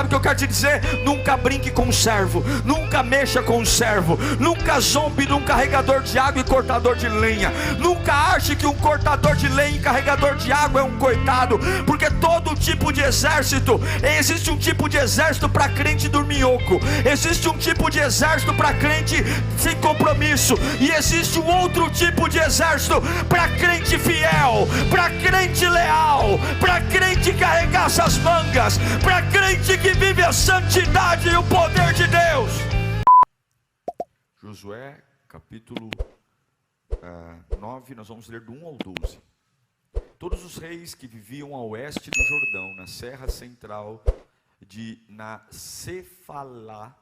Sabe o que eu quero te dizer? Nunca brinque com um servo, nunca mexa com um servo, nunca zombe de um carregador de água e cortador de lenha. Nunca ache que um cortador de lenha e carregador de água é um coitado, porque todo tipo de exército, existe um tipo de exército para crente dorminhoco, existe um tipo de exército para crente sem compromisso, e existe um outro tipo de exército para crente fiel, para crente leal, para crente que arregaça as mangas, para crente que vive a santidade e o poder de Deus. Josué capítulo 9, nós vamos ler do 1 ao 12. Todos os reis que viviam a oeste do Jordão, na serra central na Cefalá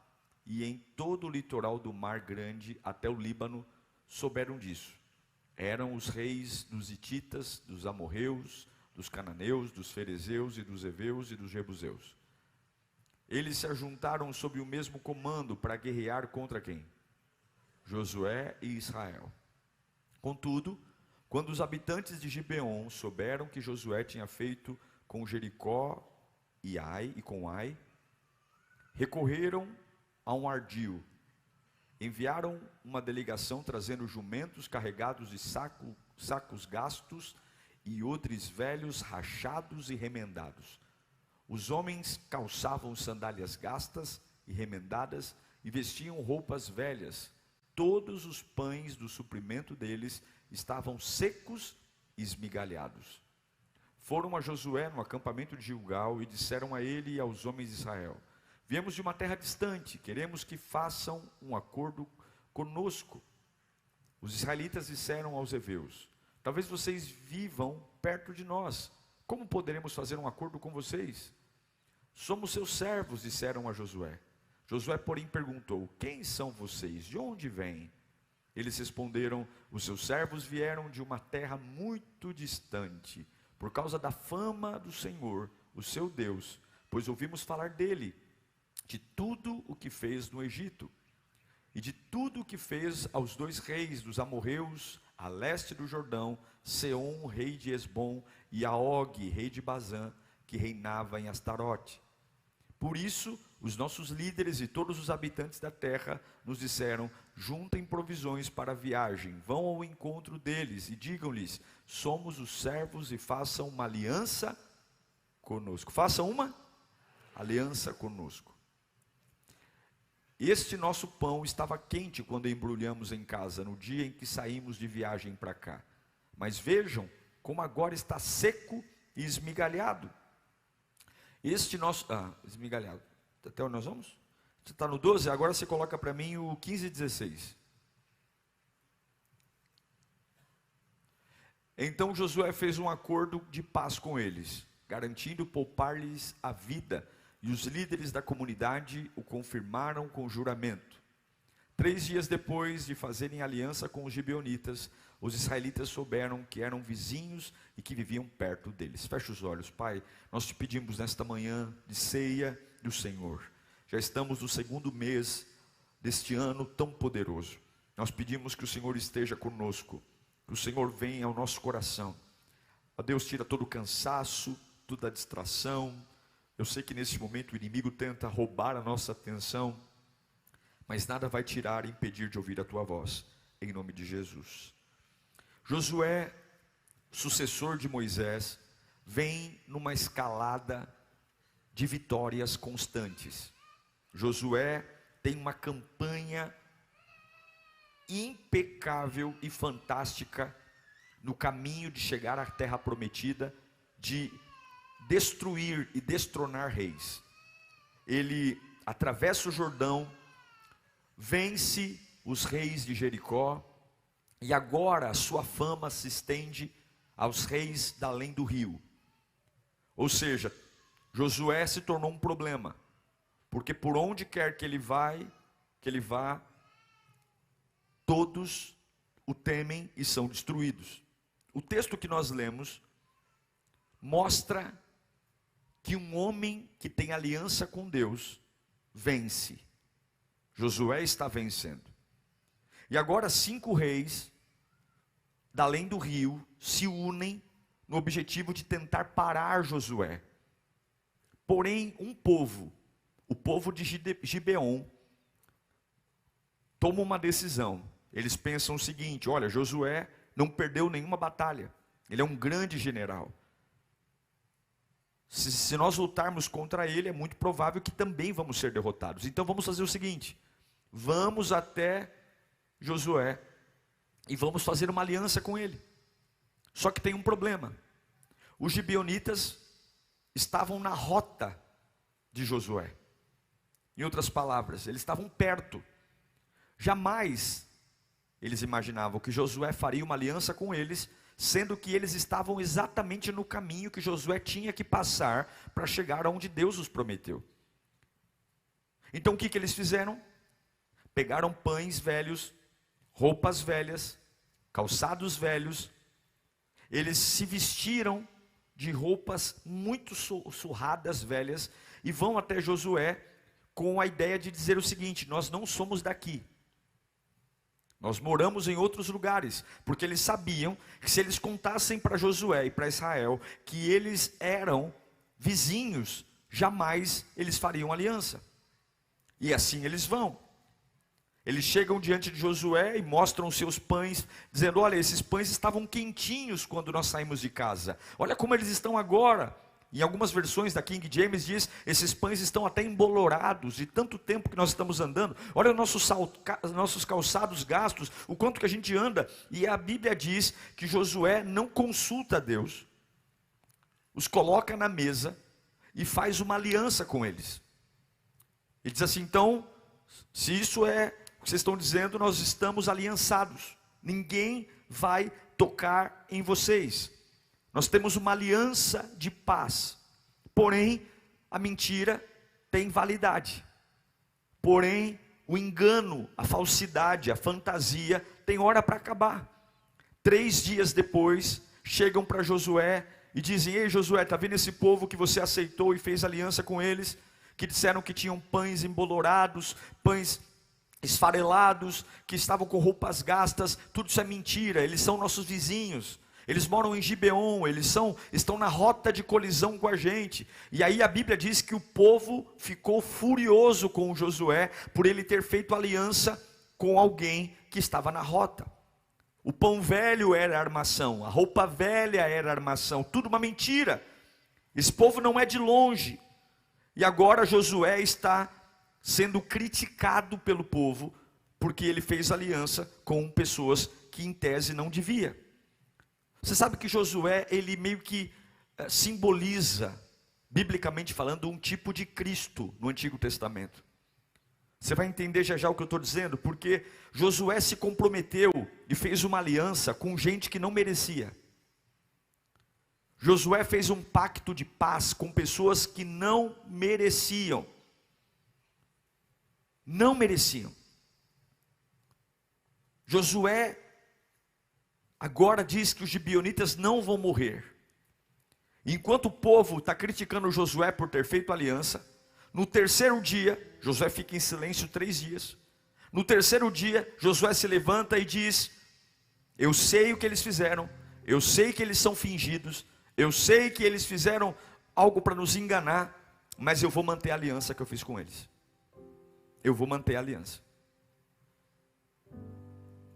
e em todo o litoral do Mar Grande até o Líbano, souberam disso. Eram os reis dos hititas, dos amorreus, dos cananeus, dos ferezeus e dos heveus e dos jebuseus. Eles se ajuntaram sob o mesmo comando para guerrear contra quem? Josué e Israel. Contudo, quando os habitantes de Gibeon souberam que Josué tinha feito com Jericó e com Ai, recorreram a um ardil. Enviaram uma delegação trazendo jumentos carregados de sacos gastos e odres velhos rachados e remendados. Os homens calçavam sandálias gastas e remendadas e vestiam roupas velhas. Todos os pães do suprimento deles estavam secos e esmigalhados. Foram a Josué no acampamento de Gilgal e disseram a ele e aos homens de Israel: viemos de uma terra distante, queremos que façam um acordo conosco. Os israelitas disseram aos heveus: talvez vocês vivam perto de nós, como poderemos fazer um acordo com vocês? Somos seus servos, disseram a Josué. Josué, porém, perguntou: quem são vocês? De onde vêm? Eles responderam: os seus servos vieram de uma terra muito distante, por causa da fama do Senhor, o seu Deus, pois ouvimos falar dele, de tudo o que fez no Egito, e de tudo o que fez aos dois reis dos amorreus, a leste do Jordão, Seom, rei de Esbom, e a Og, rei de Bazã, que reinava em Astarote. Por isso, os nossos líderes e todos os habitantes da terra nos disseram: juntem provisões para a viagem, vão ao encontro deles e digam-lhes: somos os servos e façam uma aliança conosco. Façam uma aliança conosco. Este nosso pão estava quente quando embrulhamos em casa, no dia em que saímos de viagem para cá. Mas vejam como agora está seco e esmigalhado. Este nosso... esmigalhado. Até onde nós vamos? Você está no 12? Agora você coloca para mim o 15 e 16. Então Josué fez um acordo de paz com eles, garantindo poupar-lhes a vida, e os líderes da comunidade o confirmaram com juramento. 3 dias depois de fazerem aliança com os gibeonitas, os israelitas souberam que eram vizinhos e que viviam perto deles. Feche os olhos. Pai, nós te pedimos nesta manhã de ceia do Senhor. Já estamos no 2º mês deste ano tão poderoso. Nós pedimos que o Senhor esteja conosco, que o Senhor venha ao nosso coração. Ó Deus, tira todo o cansaço, toda a distração. Eu sei que nesse momento o inimigo tenta roubar a nossa atenção, mas nada vai tirar e impedir de ouvir a tua voz, em nome de Jesus. Josué, sucessor de Moisés, vem numa escalada de vitórias constantes. Josué tem uma campanha impecável e fantástica no caminho de chegar à terra prometida, de destruir e destronar reis. Ele atravessa o Jordão, vence os reis de Jericó, e agora a sua fama se estende aos reis da além do rio. Ou seja, Josué se tornou um problema, porque por onde quer que ele vá, todos o temem e são destruídos. O texto que nós lemos mostra que um homem que tem aliança com Deus vence. Josué está vencendo. E agora 5 reis da além do rio se unem no objetivo de tentar parar Josué. Porém, um povo o povo de Gibeon toma uma decisão. Eles pensam o seguinte: olha, Josué não perdeu nenhuma batalha, ele é um grande general. Se nós lutarmos contra ele, é muito provável que também vamos ser derrotados. Então vamos fazer o seguinte: vamos até Josué e vamos fazer uma aliança com ele. Só que tem um problema: os gibeonitas estavam na rota de Josué. Em outras palavras, eles estavam perto. Jamais eles imaginavam que Josué faria uma aliança com eles, sendo que eles estavam exatamente no caminho que Josué tinha que passar para chegar aonde Deus os prometeu. Então o que eles fizeram? Pegaram pães velhos, roupas velhas, calçados velhos, eles se vestiram de roupas muito surradas, velhas, e vão até Josué com a ideia de dizer o seguinte: nós não somos daqui, nós moramos em outros lugares, porque eles sabiam que se eles contassem para Josué e para Israel que eles eram vizinhos, jamais eles fariam aliança. E assim eles vão. Eles chegam diante de Josué e mostram seus pães, dizendo: olha, esses pães estavam quentinhos quando nós saímos de casa, olha como eles estão agora. Em algumas versões da King James diz: esses pães estão até embolorados, de tanto tempo que nós estamos andando, olha nossos calçados gastos, o quanto que a gente anda. E a Bíblia diz que Josué não consulta a Deus, os coloca na mesa e faz uma aliança com eles. Ele diz assim: então, se isso é o que vocês estão dizendo, nós estamos aliançados, ninguém vai tocar em vocês. Nós temos uma aliança de paz. Porém, a mentira tem validade. Porém, o engano, a falsidade, a fantasia tem hora para acabar. 3 dias depois, chegam para Josué e dizem: ei Josué, está vendo esse povo que você aceitou e fez aliança com eles? Que disseram que tinham pães embolorados, pães esfarelados, que estavam com roupas gastas. Tudo isso é mentira, eles são nossos vizinhos. Eles moram em Gibeon, estão na rota de colisão com a gente. E aí a Bíblia diz que o povo ficou furioso com Josué, por ele ter feito aliança com alguém que estava na rota. O pão velho era armação, a roupa velha era armação, tudo uma mentira. Esse povo não é de longe. E agora Josué está sendo criticado pelo povo, porque ele fez aliança com pessoas que em tese não devia. Você sabe que Josué, ele meio que simboliza, biblicamente falando, um tipo de Cristo no Antigo Testamento. Você vai entender já já o que eu estou dizendo, porque Josué se comprometeu e fez uma aliança com gente que não merecia. Josué fez um pacto de paz com pessoas que não mereciam. Não mereciam. Josué agora diz que os gibeonitas não vão morrer. Enquanto o povo está criticando Josué por ter feito aliança, no terceiro dia, Josué fica em silêncio 3 dias. No terceiro dia, Josué se levanta e diz: eu sei o que eles fizeram, eu sei que eles são fingidos, eu sei que eles fizeram algo para nos enganar, mas eu vou manter a aliança que eu fiz com eles. Eu vou manter a aliança.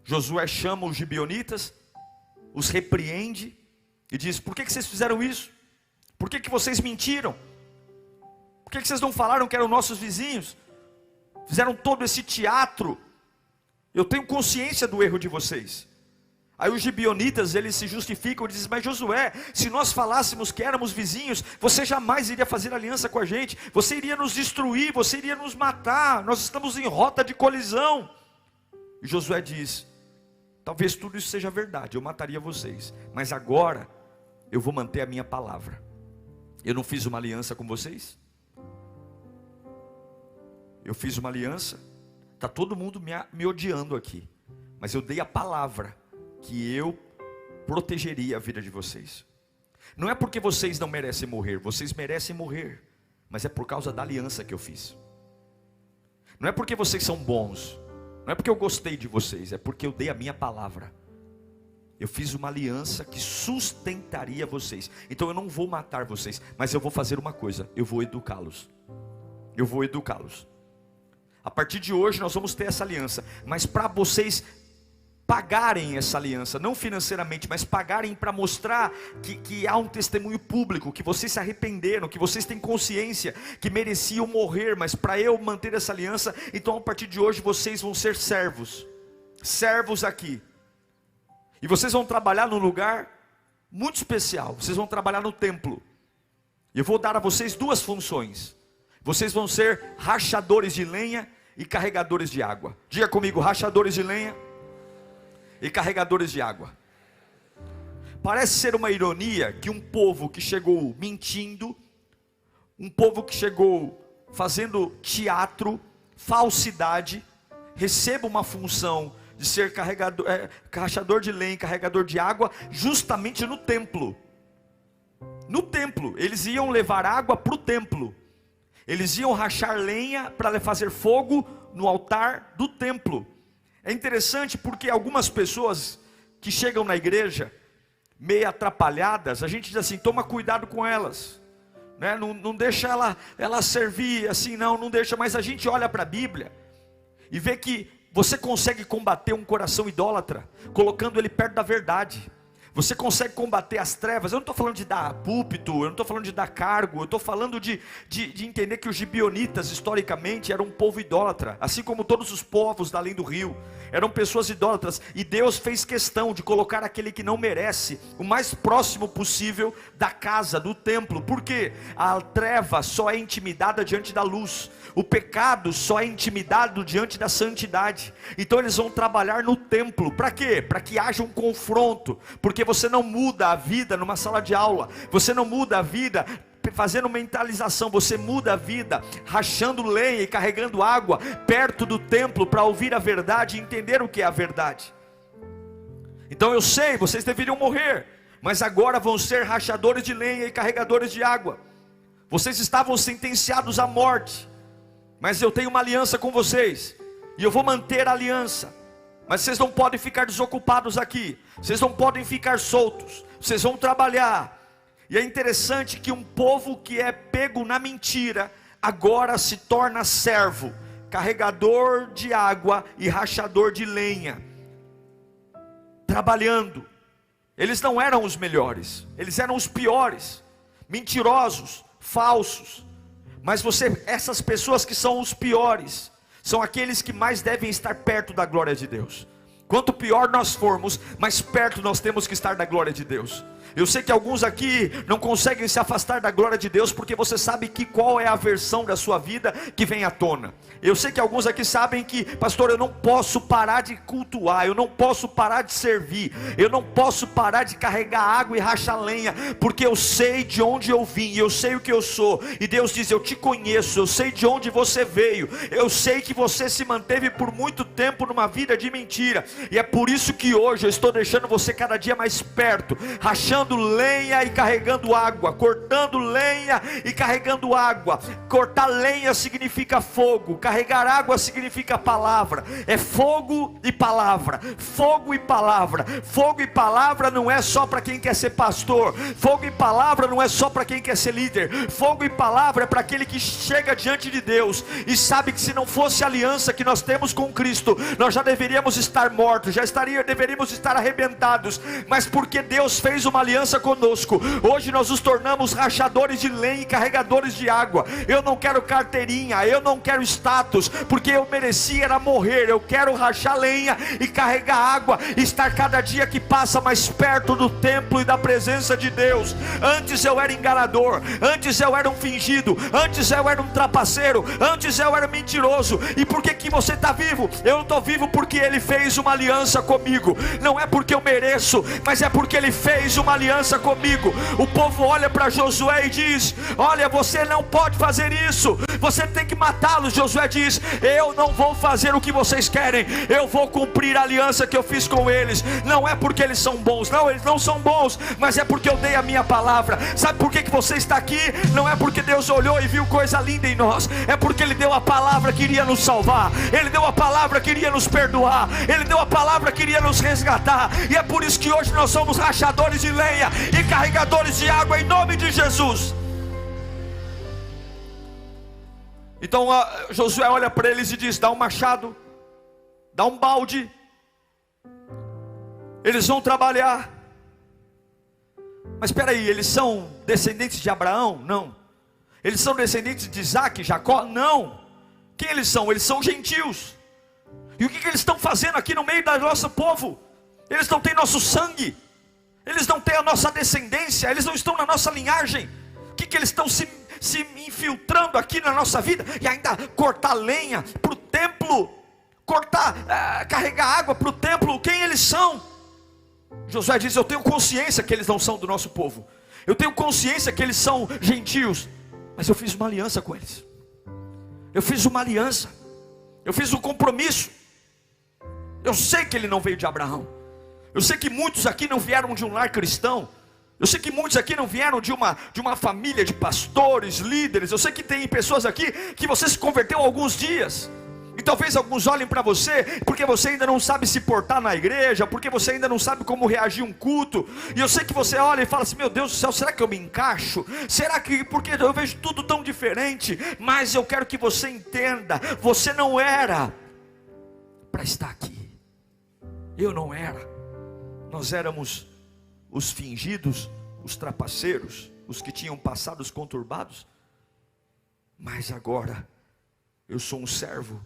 Josué chama os gibeonitas, os repreende e diz: por que vocês fizeram isso? Por que vocês mentiram? Por que vocês não falaram que eram nossos vizinhos? Fizeram todo esse teatro. Eu tenho consciência do erro de vocês. Aí os gibeonitas, eles se justificam e dizem: mas Josué, se nós falássemos que éramos vizinhos, você jamais iria fazer aliança com a gente, você iria nos destruir, você iria nos matar, nós estamos em rota de colisão. E Josué diz: talvez tudo isso seja verdade, eu mataria vocês, mas agora eu vou manter a minha palavra. Eu não fiz uma aliança com vocês? Eu fiz uma aliança, está todo mundo me odiando aqui, mas eu dei a palavra que eu protegeria a vida de vocês. Não é porque vocês não merecem morrer, vocês merecem morrer, mas é por causa da aliança que eu fiz. Não é porque vocês são bons, não é porque eu gostei de vocês, é porque eu dei a minha palavra. Eu fiz uma aliança que sustentaria vocês. Então eu não vou matar vocês, mas eu vou fazer uma coisa: eu vou educá-los. eu vou educá-los. A partir de hoje nós vamos ter essa aliança, mas para vocês pagarem essa aliança, não financeiramente, mas pagarem para mostrar que há um testemunho público, que vocês se arrependeram, que vocês têm consciência, que mereciam morrer, mas para eu manter essa aliança, então a partir de hoje vocês vão ser servos aqui, e vocês vão trabalhar num lugar muito especial, vocês vão trabalhar no templo, e eu vou dar a vocês duas funções, vocês vão ser rachadores de lenha e carregadores de água. Diga comigo, rachadores de lenha e carregadores de água. Parece ser uma ironia que um povo que chegou mentindo, um povo que chegou fazendo teatro, falsidade, receba uma função de ser rachador de lenha e carregador de água, justamente no templo. No templo, eles iam levar água para o templo. Eles iam rachar lenha para fazer fogo no altar do templo. É interessante porque algumas pessoas que chegam na igreja meio atrapalhadas, a gente diz assim, toma cuidado com elas, né? Não deixa ela servir assim, não deixa, mas a gente olha para a Bíblia e vê que você consegue combater um coração idólatra, colocando ele perto da verdade. Você consegue combater as trevas. Eu não estou falando de dar púlpito, eu não estou falando de dar cargo, eu estou falando de entender que os gibeonitas historicamente eram um povo idólatra, assim como todos os povos da além do rio, eram pessoas idólatras, e Deus fez questão de colocar aquele que não merece, o mais próximo possível da casa, do templo. Por quê? A treva só é intimidada diante da luz, o pecado só é intimidado diante da santidade. Então eles vão trabalhar no templo, para quê? Para que haja um confronto, porque você não muda a vida numa sala de aula, você não muda a vida fazendo mentalização, você muda a vida rachando lenha e carregando água perto do templo para ouvir a verdade e entender o que é a verdade. Então eu sei, vocês deveriam morrer, mas agora vão ser rachadores de lenha e carregadores de água. Vocês estavam sentenciados à morte, mas eu tenho uma aliança com vocês, e eu vou manter a aliança. Mas vocês não podem ficar desocupados aqui, vocês não podem ficar soltos, vocês vão trabalhar. E é interessante que um povo que é pego na mentira, agora se torna servo, carregador de água e rachador de lenha, trabalhando. Eles não eram os melhores, eles eram os piores, mentirosos, falsos. Mas essas pessoas que são os piores, são aqueles que mais devem estar perto da glória de Deus. Quanto pior nós formos, mais perto nós temos que estar da glória de Deus. Eu sei que alguns aqui não conseguem se afastar da glória de Deus, porque você sabe qual é a versão da sua vida que vem à tona. Eu sei que alguns aqui sabem que, pastor, eu não posso parar de cultuar, eu não posso parar de servir, eu não posso parar de carregar água e rachar lenha, porque eu sei de onde eu vim, eu sei o que eu sou. E Deus diz, eu te conheço, eu sei de onde você veio, eu sei que você se manteve por muito tempo numa vida de mentira, e é por isso que hoje eu estou deixando você cada dia mais perto, rachando lenha e carregando água, cortando lenha e carregando água. Cortar lenha significa fogo, carregar água significa palavra. É fogo e palavra, fogo e palavra. Fogo e palavra não é só para quem quer ser pastor, fogo e palavra não é só para quem quer ser líder, fogo e palavra é para aquele que chega diante de Deus e sabe que se não fosse a aliança que nós temos com Cristo, nós já deveríamos estar mortos, deveríamos estar arrebentados, mas porque Deus fez uma aliança conosco, hoje nós nos tornamos rachadores de lenha e carregadores de água. Eu não quero carteirinha, eu não quero status, porque eu merecia era morrer. Eu quero rachar lenha e carregar água, e estar cada dia que passa mais perto do templo e da presença de Deus. Antes eu era enganador, antes eu era um fingido, antes eu era um trapaceiro, antes eu era mentiroso. E por que você está vivo? Eu estou vivo porque Ele fez uma aliança comigo. Não é porque eu mereço, mas é porque Ele fez uma aliança comigo. O povo olha para Josué e diz, olha, você não pode fazer isso, você tem que matá-los. Josué diz, eu não vou fazer o que vocês querem, eu vou cumprir a aliança que eu fiz com eles. Não é porque eles são bons, não, eles não são bons, mas é porque eu dei a minha palavra. Sabe por que você está aqui? Não é porque Deus olhou e viu coisa linda em nós, é porque Ele deu a palavra que iria nos salvar, Ele deu a palavra que iria nos perdoar, Ele deu a palavra que iria nos resgatar. E é por isso que hoje nós somos rachadores de lenha e carregadores de água em nome de Jesus. Então Josué olha para eles e diz: dá um machado, dá um balde, eles vão trabalhar. Mas espera aí, eles são descendentes de Abraão? Não. Eles são descendentes de Isaac, Jacó? Não. Quem eles são? Eles são gentios. E o que eles estão fazendo aqui no meio do nosso povo? Eles não têm nosso sangue, eles não têm a nossa descendência, eles não estão na nossa linhagem. O que eles estão se infiltrando aqui na nossa vida? E ainda cortar lenha para o templo, carregar água para o templo. Quem eles são? Josué diz: eu tenho consciência que eles não são do nosso povo, eu tenho consciência que eles são gentios, mas eu fiz uma aliança com eles. Eu fiz uma aliança, eu fiz um compromisso. Eu sei que ele não veio de Abraão, eu sei que muitos aqui não vieram de um lar cristão, eu sei que muitos aqui não vieram de uma família de pastores, líderes. Eu sei que tem pessoas aqui que você se converteu há alguns dias, e talvez alguns olhem para você porque você ainda não sabe se portar na igreja, porque você ainda não sabe como reagir a um culto. E eu sei que você olha e fala assim: meu Deus do céu, será que eu me encaixo? Será que, porque eu vejo tudo tão diferente? Mas eu quero que você entenda, você não era para estar aqui. Eu não era. Nós éramos os fingidos, os trapaceiros, os que tinham passados conturbados. Mas agora eu sou um servo,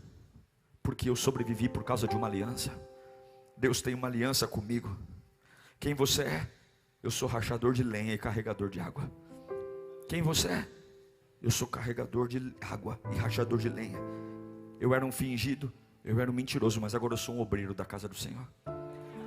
porque eu sobrevivi por causa de uma aliança. Deus tem uma aliança comigo. Quem você é? Eu sou rachador de lenha e carregador de água. Quem você é? Eu sou carregador de água e rachador de lenha. Eu era um fingido, eu era um mentiroso, mas agora eu sou um obreiro da casa do Senhor.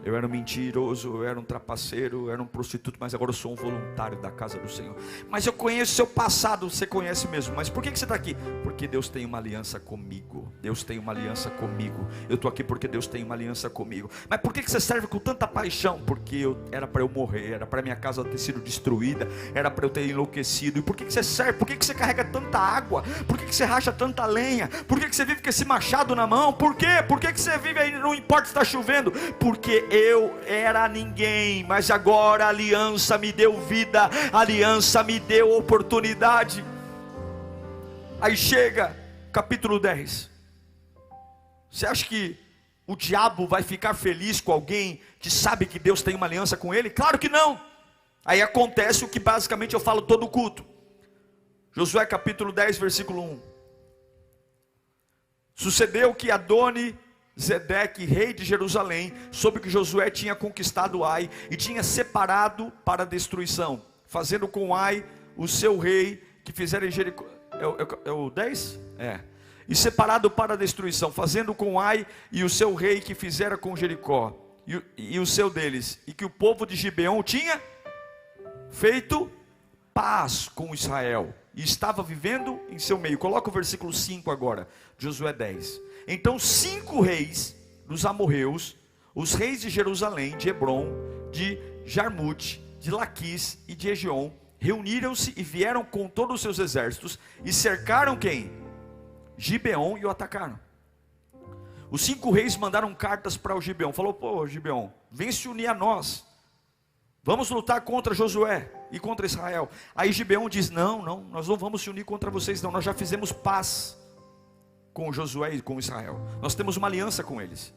Eu era um mentiroso, eu era um trapaceiro, eu era um prostituto, mas agora eu sou um voluntário da casa do Senhor. Mas eu conheço seu passado, você conhece mesmo. Mas por que você está aqui? Porque Deus tem uma aliança comigo. Deus tem uma aliança comigo. Eu estou aqui porque Deus tem uma aliança comigo. Mas por que você serve com tanta paixão? Porque era para eu morrer, era para minha casa ter sido destruída, era para eu ter enlouquecido. E por que você serve? Por que você carrega tanta água? Por que você racha tanta lenha? Por que você vive com esse machado na mão? Por quê? Por que você vive aí, não importa se está chovendo? Porque eu era ninguém, mas agora a aliança me deu vida, a aliança me deu oportunidade. Aí chega capítulo 10. Você acha que o diabo vai ficar feliz com alguém que sabe que Deus tem uma aliança com ele? Claro que não. Aí acontece o que basicamente eu falo todo culto. Josué capítulo 10 versículo 1. Sucedeu que Adoni-Zedeque, rei de Jerusalém, soube que Josué tinha conquistado Ai e tinha separado para a destruição, fazendo com Ai o seu rei que fizera em Jericó. É o 10? E separado para a destruição, fazendo com Ai e o seu rei que fizera com Jericó e o seu deles, e que o povo de Gibeão tinha feito paz com Israel e estava vivendo em seu meio. Coloca o versículo 5 agora, Josué 10. Então 5 reis dos amorreus, os reis de Jerusalém, de Hebron, de Jarmute, de Laquis e de Egion, reuniram-se e vieram com todos os seus exércitos e cercaram quem? Gibeon, e o atacaram. Os 5 reis mandaram cartas para o Gibeon. Falou: pô, Gibeon, vem se unir a nós, vamos lutar contra Josué e contra Israel. Aí Gibeon diz: não, nós não vamos se unir contra vocês não, nós já fizemos paz com Josué e com Israel, nós temos uma aliança com eles.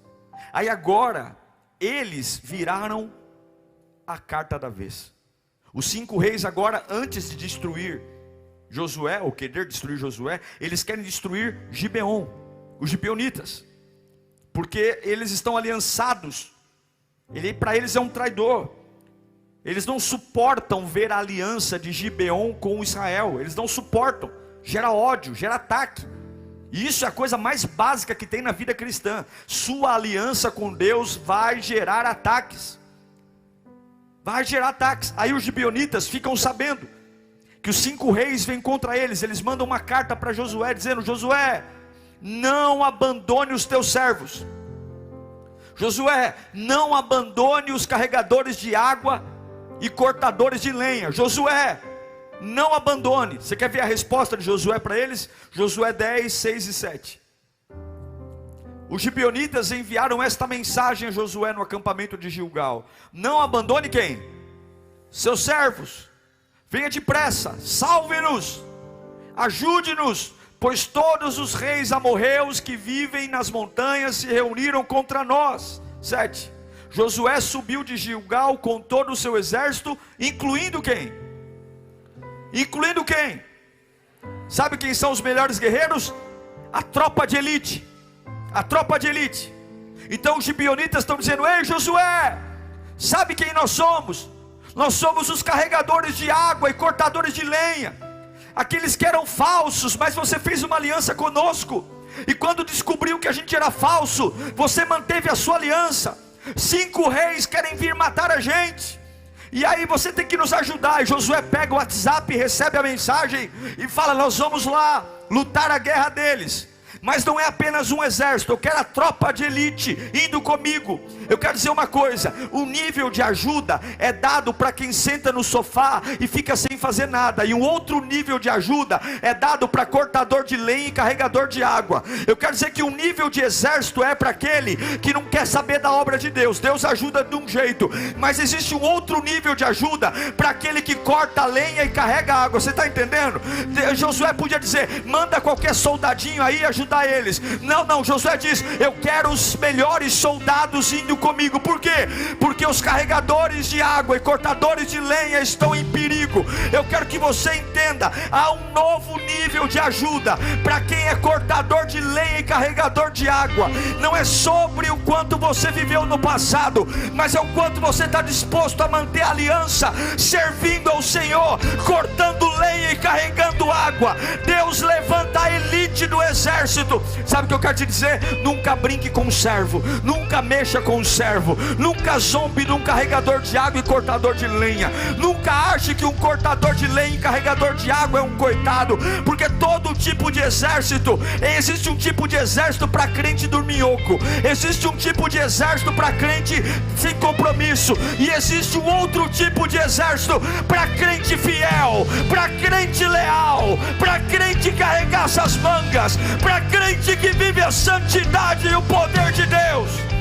Aí agora eles viraram a carta da vez. Os 5 reis agora, antes de destruir Josué, ou querer destruir Josué, eles querem destruir Gibeon, os gibeonitas, porque eles estão aliançados. Para eles é um traidor. Eles não suportam ver a aliança de Gibeon com Israel. Eles não suportam. Gera ódio, gera ataque. E isso é a coisa mais básica que tem na vida cristã. Sua aliança com Deus vai gerar ataques. Vai gerar ataques. Aí os gibeonitas ficam sabendo que os 5 reis vêm contra eles. Eles mandam uma carta para Josué dizendo: Josué, não abandone os teus servos. Josué, não abandone os carregadores de água e cortadores de lenha. Josué, não abandone. Você quer ver a resposta de Josué para eles? Josué 10, 6 e 7. Os gibeonitas enviaram esta mensagem a Josué no acampamento de Gilgal: não abandone quem? Seus servos. Venha depressa, salve-nos, ajude-nos, pois todos os reis amorreus que vivem nas montanhas se reuniram contra nós. 7. Josué subiu de Gilgal com todo o seu exército, incluindo quem? Incluindo quem? Sabe quem são os melhores guerreiros? A tropa de elite. A tropa de elite. Então os gibeonitas estão dizendo: ei Josué, sabe quem nós somos? Nós somos os carregadores de água e cortadores de lenha, aqueles que eram falsos, mas você fez uma aliança conosco, e quando descobriu que a gente era falso, você manteve a sua aliança. 5 reis querem vir matar a gente, e aí você tem que nos ajudar. E Josué pega o WhatsApp, recebe a mensagem e fala: nós vamos lá lutar a guerra deles. Mas não é apenas um exército, eu quero a tropa de elite indo comigo. Eu quero dizer uma coisa: o nível de ajuda é dado para quem senta no sofá e fica sem fazer nada, e um outro nível de ajuda é dado para cortador de lenha e carregador de água. Eu quero dizer que um nível de exército é para aquele que não quer saber da obra de Deus. Deus ajuda de um jeito, mas existe um outro nível de ajuda para aquele que corta a lenha e carrega a água. Você está entendendo? Josué podia dizer: manda qualquer soldadinho aí ajudar eles. Não, Josué diz: eu quero os melhores soldados indo comigo. Por quê? Porque os carregadores de água e cortadores de lenha estão em perigo. Eu quero que você entenda: há um novo nível de ajuda para quem é cortador de lenha e carregador de água. Não é sobre o quanto você viveu no passado, mas é o quanto você está disposto a manter a aliança, servindo ao Senhor, cortando lenha e carregando água. Deus levanta a elite do exército. Sabe o que eu quero te dizer? Nunca brinque com um servo, nunca mexa com um servo, nunca zombe de um carregador de água e cortador de lenha. Nunca ache que um cortador de lenha e carregador de água é um coitado, porque todo tipo de exército, existe um tipo de exército para crente dorminhoco, existe um tipo de exército para crente sem compromisso, e existe um outro tipo de exército para crente fiel, para crente leal, para crente que arregaça as mangas, para crente que vive a santidade e o poder de Deus.